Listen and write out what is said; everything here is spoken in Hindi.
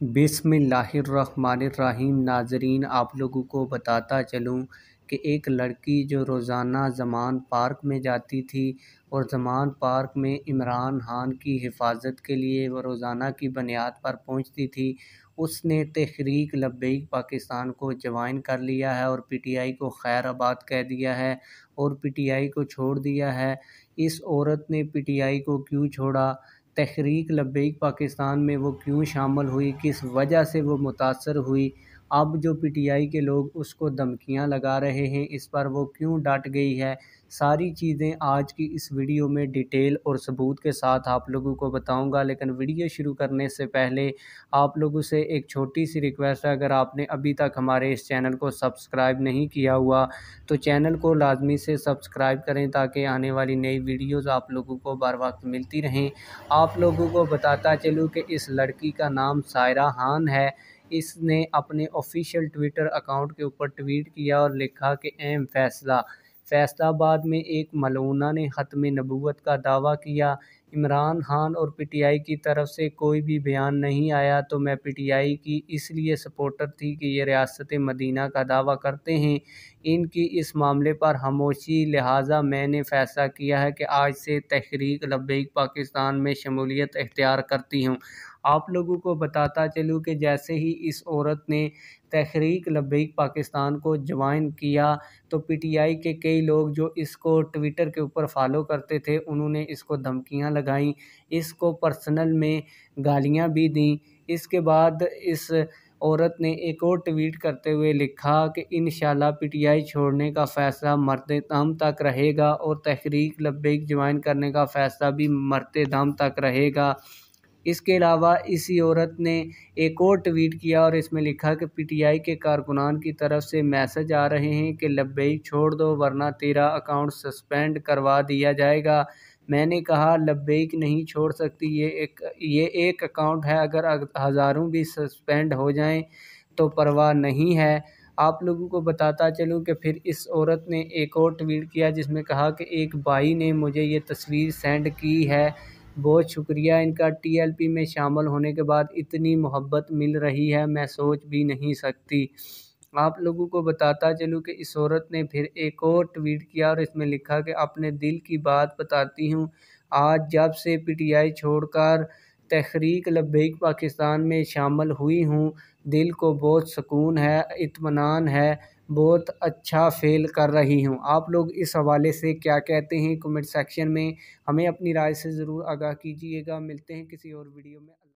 बिस्मिल्लाहिर्रहमानिर्रहीम। नाज़रीन, आप लोगों को बताता चलूँ कि एक लड़की जो रोज़ाना ज़मान पार्क में जाती थी और ज़मान पार्क में इमरान खान की हिफाजत के लिए वो रोज़ाना की बुनियाद पर पहुंचती थी, उसने तहरीक लब्बैक पाकिस्तान को ज्वाइन कर लिया है और पीटीआई को खैराबाद कह दिया है और पीटीआई को छोड़ दिया है। इस औरत ने पीटीआई को क्यों छोड़ा, तहरीक लब्बैक पाकिस्तान में वो क्यों शामिल हुई, किस वजह से वो मुतासर हुई, अब जो पीटीआई के लोग उसको धमकियां लगा रहे हैं इस पर वो क्यों डट गई है, सारी चीज़ें आज की इस वीडियो में डिटेल और सबूत के साथ आप लोगों को बताऊंगा। लेकिन वीडियो शुरू करने से पहले आप लोगों से एक छोटी सी रिक्वेस्ट है, अगर आपने अभी तक हमारे इस चैनल को सब्सक्राइब नहीं किया हुआ तो चैनल को लाजमी से सब्सक्राइब करें ताकि आने वाली नई वीडियोज़ आप लोगों को बर वक्त मिलती रहें। आप लोगों को बताता चलूँ कि इस लड़की का नाम सायरा खान है। इसने अपने ऑफिशियल ट्विटर अकाउंट के ऊपर ट्वीट किया और लिखा कि अहम फैसला, फैसलाबाद में एक मलूना ने ख़त्म नबूवत का दावा किया। इमरान खान और पीटीआई की तरफ से कोई भी बयान नहीं आया तो मैं पीटीआई की इसलिए सपोर्टर थी कि ये रियासत मदीना का दावा करते हैं। इनकी इस मामले पर खामोशी, लिहाजा मैंने फ़ैसला किया है कि आज से तहरीक लब्बैक पाकिस्तान में शमूलियत इख्तियार करती हूँ। आप लोगों को बताता चलूँ कि जैसे ही इस औरत ने तहरीक लब्बैक पाकिस्तान को ज्वाइन किया तो पीटीआई के कई लोग जो इसको ट्विटर के ऊपर फॉलो करते थे उन्होंने इसको धमकियां लगाईं, इसको पर्सनल में गालियां भी दी। इसके बाद इस औरत ने एक और ट्वीट करते हुए लिखा कि इंशाल्लाह पीटीआई छोड़ने का फ़ैसला मरते दम तक रहेगा और तहरीक लब्बैक ज्वाइन करने का फ़ैसला भी मरते दम तक रहेगा। इसके अलावा इसी औरत ने एक और ट्वीट किया और इसमें लिखा कि पीटीआई के कारकुनान की तरफ से मैसेज आ रहे हैं कि लब्बैक छोड़ दो वरना तेरा अकाउंट सस्पेंड करवा दिया जाएगा। मैंने कहा लब्बैक नहीं छोड़ सकती, ये एक अकाउंट है, अगर हज़ारों भी सस्पेंड हो जाएं तो परवाह नहीं है। आप लोगों को बताता चलूं कि फिर इस औरत ने एक और ट्वीट किया जिसमें कहा कि एक भाई ने मुझे ये तस्वीर सेंड की है, बहुत शुक्रिया इनका, टीएलपी में शामिल होने के बाद इतनी मोहब्बत मिल रही है मैं सोच भी नहीं सकती। आप लोगों को बताता चलूँ कि इस औरत ने फिर एक और ट्वीट किया और इसमें लिखा कि अपने दिल की बात बताती हूँ, आज जब से पीटीआई छोड़कर तहरीक लब्बैक पाकिस्तान में शामिल हुई हूँ, दिल को बहुत सुकून है, इत्मीनान है, बहुत अच्छा फ़ील कर रही हूँ। आप लोग इस हवाले से क्या कहते हैं कमेंट सेक्शन में हमें अपनी राय से ज़रूर आगाह कीजिएगा। मिलते हैं किसी और वीडियो में।